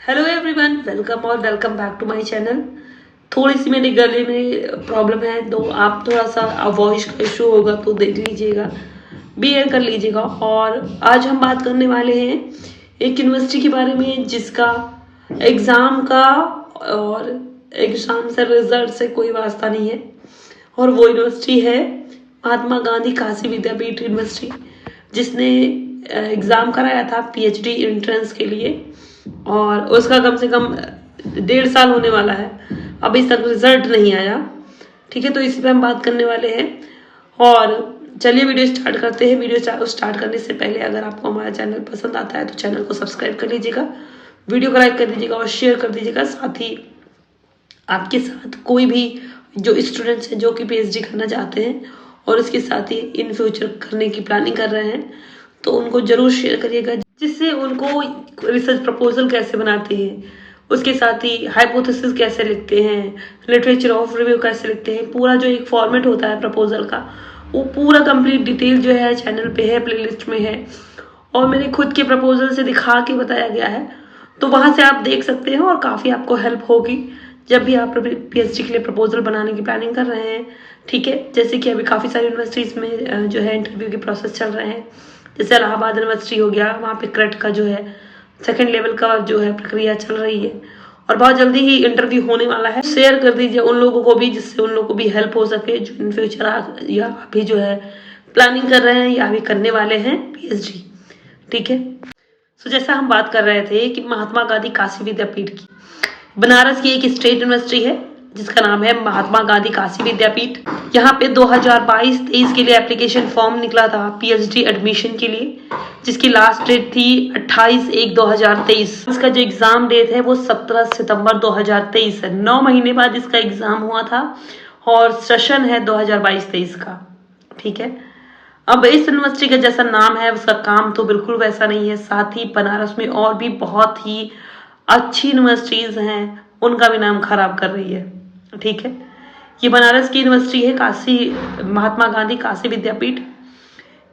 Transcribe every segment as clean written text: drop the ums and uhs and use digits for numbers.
Hello everyone, welcome और welcome back to my channel. थोड़ी सी मेरे गले में प्रॉब्लम है तो आप थोड़ा सा वॉइस का इशू होगा तो देख लीजिएगा, बियर कर लीजिएगा। और आज हम बात करने वाले हैं एक यूनिवर्सिटी के बारे में जिसका एग्ज़ाम का और एग्ज़ाम से रिजल्ट से कोई वास्ता नहीं है। और वो यूनिवर्सिटी है महात्मा गांधी काशी विद्यापीठ यूनिवर्सिटी, जिसने एग्ज़ाम कराया था पीएचडी एंट्रेंस के लिए और उसका कम से कम 1.5 साल होने वाला है, अभी तक रिजल्ट नहीं आया। ठीक है, तो इस पर हम बात करने वाले हैं। और चलिए वीडियो स्टार्ट करते हैं। वीडियो स्टार्ट करने से पहले अगर आपको हमारा चैनल पसंद आता है तो चैनल को सब्सक्राइब कर लीजिएगा, वीडियो को लाइक कर दीजिएगा और शेयर कर दीजिएगा। साथ ही आपके साथ कोई भी जो स्टूडेंट्स हैं जो कि पीएचडी करना चाहते हैं और इसके साथ ही इन फ्यूचर करने की प्लानिंग कर रहे हैं तो उनको जरूर शेयर करिएगा, जिससे उनको रिसर्च प्रपोजल कैसे बनाते हैं, उसके साथ ही हाइपोथेसिस कैसे लिखते हैं, लिटरेचर ऑफ रिव्यू कैसे लिखते हैं, पूरा जो एक फॉर्मेट होता है प्रपोजल का वो पूरा कंप्लीट डिटेल जो है चैनल पे है, प्लेलिस्ट में है और मेरे खुद के प्रपोजल से दिखा के बताया गया है। तो वहां से आप देख सकते हैं और काफ़ी आपको हेल्प होगी जब भी आप पीएचडी के लिए प्रपोजल बनाने की प्लानिंग कर रहे हैं। ठीक है, जैसे कि अभी काफ़ी सारी यूनिवर्सिटीज़ में जो है इंटरव्यू के प्रोसेस चल रहे हैं। जैसे इलाहाबाद यूनिवर्सिटी हो गया, वहाँ पे क्रेट का जो है सेकंड लेवल का जो है प्रक्रिया चल रही है और बहुत जल्दी ही इंटरव्यू होने वाला है। शेयर कर दीजिए उन लोगों को भी, जिससे उन लोगों को भी हेल्प हो सके जो इन फ्यूचर या अभी जो है प्लानिंग कर रहे हैं या अभी करने वाले हैं पीएचडी। ठीक है, तो जैसा हम बात कर रहे थे कि महात्मा गांधी काशी विद्यापीठ की, बनारस की एक स्टेट यूनिवर्सिटी है जिसका नाम है महात्मा गांधी काशी विद्यापीठ। यहाँ पे 2022-23 के लिए एप्लीकेशन फॉर्म निकला था पीएचडी एडमिशन के लिए, जिसकी लास्ट डेट थी 28/1/2023। इसका जो एग्जाम डेट है वो 17 सितंबर 2023 है। 9 महीने बाद इसका एग्जाम हुआ था और सेशन है 2022-23 का। ठीक है, अब इस यूनिवर्सिटी का जैसा नाम है उसका काम तो बिल्कुल वैसा नहीं है। साथ ही बनारस में और भी बहुत ही अच्छी यूनिवर्सिटीज हैं, उनका भी नाम खराब कर रही है। ठीक है, ये बनारस की यूनिवर्सिटी है काशी महात्मा गांधी काशी विद्यापीठ।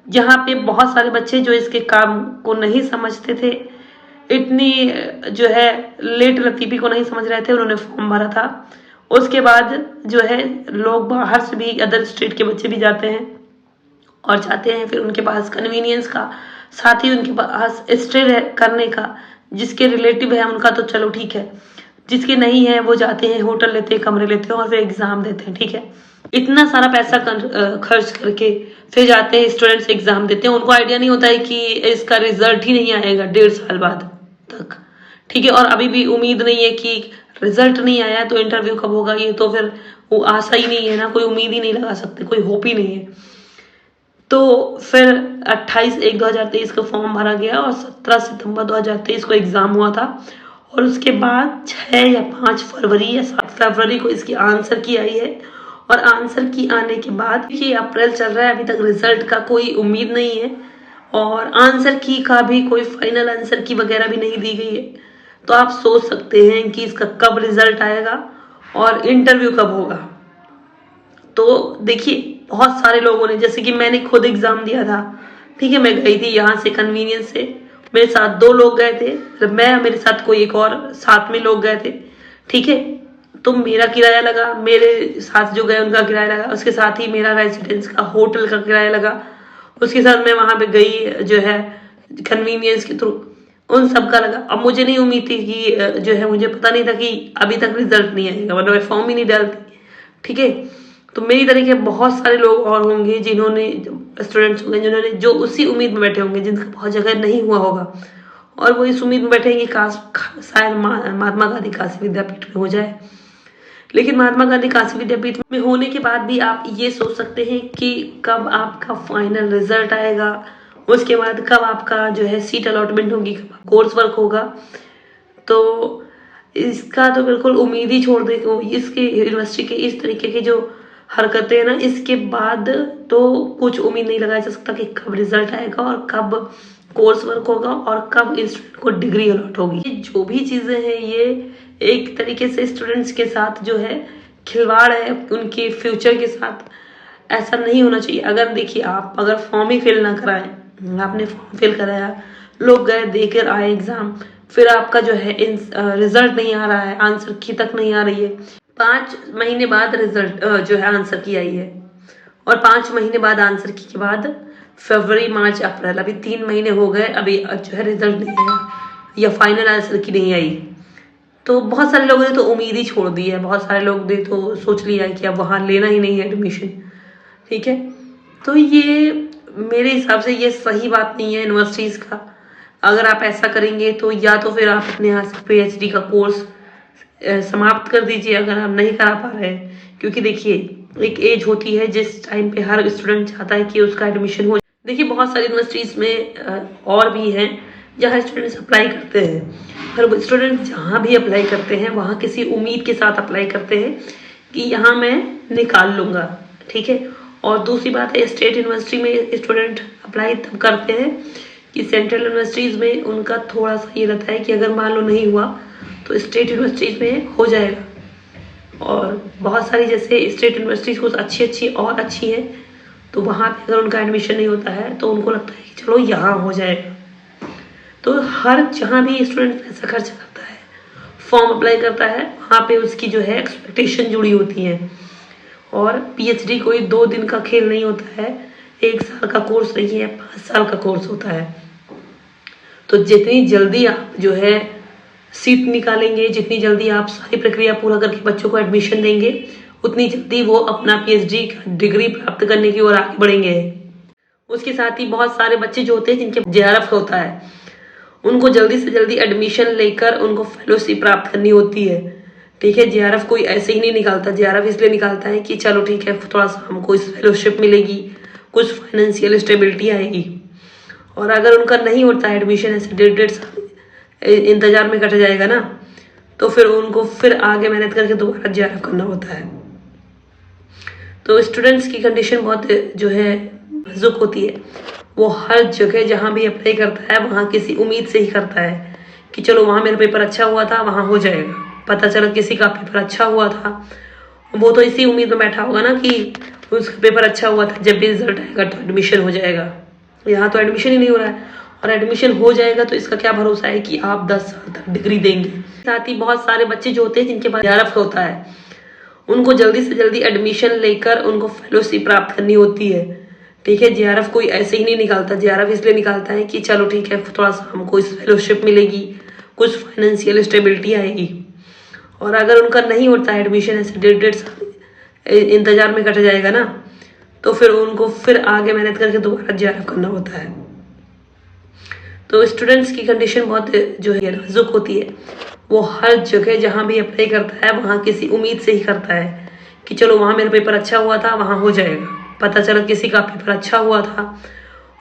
यहाँ पे बहुत सारे बच्चे जो इसके काम को नहीं समझते थे, इतनी जो है लेट लतीफ़ी को नहीं समझ रहे थे, उन्होंने फॉर्म भरा था। उसके बाद जो है लोग बाहर से भी, अदर स्टेट के बच्चे भी जाते हैं और जाते हैं, फिर उनके पास कन्वीनियंस का, साथ ही उनके पास स्टे करने का, जिसके रिलेटिव है उनका तो चलो ठीक है, जिसके नहीं है वो जाते हैं, होटल लेते हैं, कमरे लेते हैं और फिर एग्जाम देते हैं। ठीक है, इतना सारा पैसा खर्च करके फिर जाते हैं स्टूडेंट्स एग्जाम देते हैं। उनको आइडिया नहीं होता है कि इसका रिजल्ट ही नहीं आएगा 1.5 साल बाद तक। ठीक है, और अभी भी उम्मीद नहीं है कि रिजल्ट नहीं आया तो इंटरव्यू कब होगा, ये तो फिर वो आशा ही नहीं है ना, कोई उम्मीद ही नहीं लगा सकते, कोई होप ही नहीं है। तो फिर 28/1/2023 को फॉर्म भरा गया और 17 सितंबर 2023 को एग्ज़ाम हुआ था और उसके बाद 6 या 5 फरवरी या 7 फरवरी को इसकी आंसर की आई है। और आंसर की आने के बाद ये अप्रैल चल रहा है, अभी तक रिजल्ट का कोई उम्मीद नहीं है और आंसर की का भी कोई फाइनल आंसर की वगैरह भी नहीं दी गई है। तो आप सोच सकते हैं कि इसका कब रिजल्ट आएगा और इंटरव्यू कब होगा। तो देखिए, बहुत सारे लोगों ने, जैसे कि मैंने खुद एग्जाम दिया था। ठीक है, मैं गई थी यहाँ से कन्वीनियंस से, मेरे साथ 2 लोग गए थे, मैं मेरे साथ कोई एक और साथ में लोग गए थे। ठीक है, तो मेरा किराया लगा, मेरे साथ जो गए उनका किराया लगा, उसके साथ ही मेरा रेजिडेंस का होटल का किराया लगा, उसके साथ मैं वहाँ पे गई जो है कन्वीनियंस के थ्रू, उन सब का लगा। अब मुझे नहीं उम्मीद थी कि जो है, मुझे पता नहीं था कि अभी तक रिजल्ट नहीं आएगा, मतलब मैं फॉर्म ही नहीं डालती। ठीक है, तो मेरी तरह के बहुत सारे लोग और होंगे जिन्होंने, स्टूडेंट्स होंगे जिन्होंने जो उसी उम्मीद में बैठे होंगे जिनका बहुत जगह नहीं हुआ होगा और वो इस उम्मीद में बैठेंगे काश शायद महात्मा गांधी काशी विद्यापीठ में हो जाए। लेकिन महात्मा गांधी काशी विद्यापीठ में होने के बाद भी आप ये सोच सकते हैं कि कब आपका फाइनल रिजल्ट आएगा, उसके बाद कब आपका जो है सीट अलॉटमेंट होगी, कब कोर्स वर्क होगा। तो इसका तो बिल्कुल उम्मीद ही छोड़ दे। इसके यूनिवर्सिटी के इस तरीके की जो हरकतें हैं ना, इसके बाद तो कुछ उम्मीद नहीं लगाया जा सकता कि कब रिजल्ट आएगा और कब कोर्स वर्क होगा और कब स्टूडेंट को डिग्री अलॉट होगी। जो भी चीज़ें हैं ये एक तरीके से स्टूडेंट्स के साथ जो है खिलवाड़ है, उनके फ्यूचर के साथ। ऐसा नहीं होना चाहिए। अगर देखिए, आप अगर फॉर्म ही फिल ना कराएं, आपने फॉर्म फिल कराया, लोग गए देकर आए एग्ज़ाम, फिर आपका जो है रिजल्ट नहीं आ रहा है, आंसर की तक नहीं आ रही है। 5 महीने बाद रिजल्ट जो है आंसर की आई है, और 5 महीने बाद आंसर की के बाद फरवरी, मार्च, अप्रैल, अभी 3 महीने हो गए, अभी जो है रिजल्ट नहीं आया या फाइनल आंसर की नहीं आई। तो बहुत सारे लोगों ने तो उम्मीद ही छोड़ दी है, बहुत सारे लोग ने तो सोच लिया है कि अब वहाँ लेना ही नहीं है एडमिशन। ठीक है, तो ये मेरे हिसाब से ये सही बात नहीं है यूनिवर्सिटीज़ का। अगर आप ऐसा करेंगे तो या तो फिर आप अपने यहाँ से पीएचडी का कोर्स समाप्त कर दीजिए, अगर आप नहीं करा पा रहे हैं। क्योंकि देखिए, एक एज होती है जिस टाइम पे हर स्टूडेंट चाहता है कि उसका एडमिशन हो। देखिए, बहुत सारी यूनिवर्सिटीज़ में और भी हैं जहाँ स्टूडेंट्स अप्लाई करते हैं, पर स्टूडेंट जहाँ भी अप्लाई करते हैं वहाँ किसी उम्मीद के साथ अप्लाई करते हैं कि यहाँ मैं निकाल लूँगा। ठीक है, और दूसरी बात है, स्टेट यूनिवर्सिटी में स्टूडेंट अप्लाई तब करते हैं कि सेंट्रल यूनिवर्सिटीज़ में उनका थोड़ा सा ये रहता है कि अगर मान लो नहीं हुआ तो स्टेट यूनिवर्सिटीज़ में हो जाएगा। और बहुत सारी जैसे स्टेट यूनिवर्सिटीज़ कुछ अच्छी और अच्छी हैं, तो वहाँ पे अगर उनका एडमिशन नहीं होता है तो उनको लगता है कि चलो यहाँ हो जाएगा। तो हर जहाँ भी स्टूडेंट पैसा खर्च करता है, फॉर्म अप्लाई करता है, वहाँ पे उसकी जो है एक्सपेक्टेशन जुड़ी होती है। और पीएचडी कोई 2 दिन का खेल नहीं होता है, 1 साल का कोर्स नहीं है, 5 साल का कोर्स होता है। तो जितनी जल्दी आप जो है सीट निकालेंगे, जितनी जल्दी आप सारी प्रक्रिया पूरा करके बच्चों को एडमिशन देंगे, उतनी जल्दी वो अपना पीएचडी का डिग्री प्राप्त करने की ओर आगे बढ़ेंगे। उसके साथ ही बहुत सारे बच्चे जो होते हैं जिनके जेआरएफ होता है, उनको जल्दी से जल्दी एडमिशन लेकर उनको फेलोशिप प्राप्त करनी होती है। ठीक है, जेआरएफ कोई ऐसे ही नहीं निकालता, जेआरएफ इसलिए निकालता है कि चलो ठीक है, थोड़ा सा हमको इस फेलोशिप मिलेगी, कुछ फाइनेंशियल स्टेबिलिटी आएगी। और अगर उनका नहीं होता है एडमिशन, ऐसे 1.5 साल इंतजार में कट जाएगा ना, तो फिर उनको फिर आगे मेहनत करके दोबारा जेआरएफ करना होता है। तो स्टूडेंट्स की कंडीशन बहुत जो है नाजुक होती है। वो हर जगह जहाँ भी अप्लाई करता है वहाँ किसी उम्मीद से ही करता है कि चलो वहाँ मेरा पेपर अच्छा हुआ था, वहाँ हो जाएगा। पता चला किसी का पेपर अच्छा हुआ था, वो तो इसी उम्मीद में बैठा होगा ना कि उसका पेपर अच्छा हुआ था, जब भी रिजल्ट आएगा तो एडमिशन हो जाएगा। यहाँ तो एडमिशन ही नहीं हो रहा है, और एडमिशन हो जाएगा तो इसका क्या भरोसा है कि आप 10 साल तक डिग्री देंगे। साथ ही बहुत सारे बच्चे जो होते हैं जिनके पास जेआरएफ होता है, उनको जल्दी से जल्दी एडमिशन लेकर उनको फेलोशिप प्राप्त करनी होती है। ठीक है, जेआरएफ कोई ऐसे ही नहीं निकालता, जेआरएफ इसलिए निकालता है कि चलो ठीक है, थोड़ा सा हमको इस फेलोशिप मिलेगी, कुछ फाइनेंशियल स्टेबिलिटी आएगी। और अगर उनका नहीं होता है एडमिशन, ऐसे 1.5 साल इंतजार में कट जाएगा ना, तो फिर उनको फिर आगे मेहनत करके दोबारा जेआरएफ करना होता है। तो स्टूडेंट्स की कंडीशन बहुत जो है नाजुक होती है। वो हर जगह जहाँ भी अप्लाई करता है वहाँ किसी उम्मीद से ही करता है कि चलो वहाँ मेरा पेपर अच्छा हुआ था, वहाँ हो जाएगा। पता चला किसी का पेपर अच्छा हुआ था,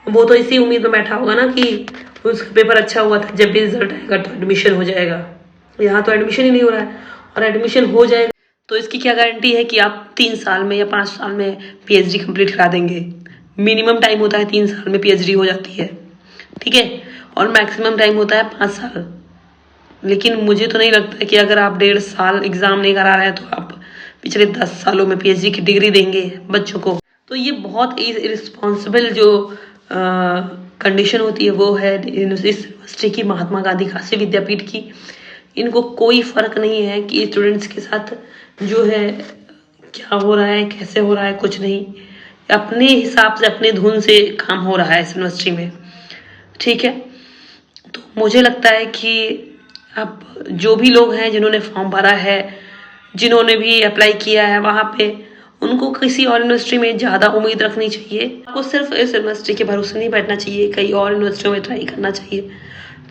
वो तो इसी उम्मीद में बैठा होगा ना कि उसका पेपर अच्छा हुआ था, जब भी रिजल्ट आएगा तो एडमिशन हो जाएगा। यहाँ तो एडमिशन ही नहीं हो रहा है, और एडमिशन हो जाएगा तो इसकी क्या गारंटी है कि आप 3 साल में या 5 साल में पीएचडी कंप्लीट करा देंगे। मिनिमम टाइम होता है 3 साल में पीएचडी हो जाती है। ठीक है, और मैक्सिमम टाइम होता है 5 साल। लेकिन मुझे तो नहीं लगता कि अगर आप 1.5 साल एग्जाम नहीं करा रहे हैं तो आप पिछले 10 सालों में पीएचडी की डिग्री देंगे बच्चों को। तो ये बहुत इररिस्पॉन्सिबल जो कंडीशन होती है वो है इस यूनिवर्सिटी की, महात्मा गांधी काशी विद्यापीठ की। इनको कोई फर्क नहीं है कि स्टूडेंट्स के साथ जो है क्या हो रहा है, कैसे हो रहा है, कुछ नहीं। अपने हिसाब से, अपने धुन से काम हो रहा है इस यूनिवर्सिटी में। ठीक है, तो मुझे लगता है कि अब जो भी लोग हैं जिन्होंने फॉर्म भरा है, जिन्होंने भी अप्लाई किया है, वहाँ पे उनको किसी और यूनिवर्सिटी में ज़्यादा उम्मीद रखनी चाहिए। आपको सिर्फ इस यूनिवर्सिटी के भरोसे नहीं बैठना चाहिए, कई और यूनिवर्सिटियों में ट्राई करना चाहिए।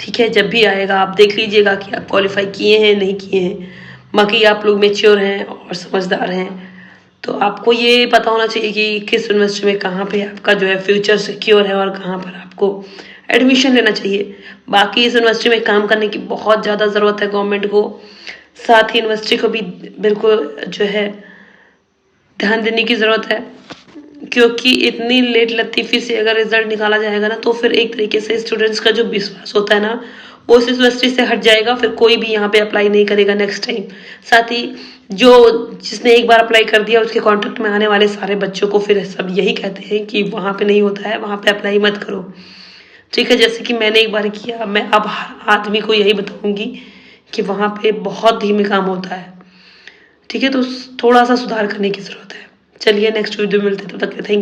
ठीक है, जब भी आएगा आप देख लीजिएगा कि आप क्वालिफाई किए हैं नहीं किए हैं। बाकी आप लोग मैच्योर हैं और समझदार हैं, तो आपको ये पता होना चाहिए कि किस यूनिवर्सिटी में कहाँ पे आपका जो है फ्यूचर सिक्योर है और कहाँ पर आपको एडमिशन लेना चाहिए। बाकी इस यूनिवर्सिटी में काम करने की बहुत ज़्यादा ज़रूरत है गवर्नमेंट को, साथ ही यूनिवर्सिटी को भी बिल्कुल जो है ध्यान देने की ज़रूरत है। क्योंकि इतनी लेट लतीफ़ी से अगर रिजल्ट निकाला जाएगा ना, तो फिर एक तरीके से स्टूडेंट्स का जो विश्वास होता है ना, वो उस यूनिवर्सिटी से हट जाएगा। फिर कोई भी यहाँ पे अप्लाई नहीं करेगा नेक्स्ट टाइम। साथ ही जिसने एक बार अप्लाई कर दिया, उसके कॉन्टेक्ट में आने वाले सारे बच्चों को फिर सब यही कहते हैं कि वहाँ पे नहीं होता है, वहाँ पे अप्लाई मत करो। ठीक है, जैसे कि मैंने एक बार किया, मैं अब हर आदमी को यही बताऊंगी कि वहाँ पे बहुत धीमे काम होता है। ठीक है, तो थोड़ा सा सुधार करने की ज़रूरत है। चलिए नेक्स्ट वीडियो में मिलते हैं, तब तक के लिए थैंक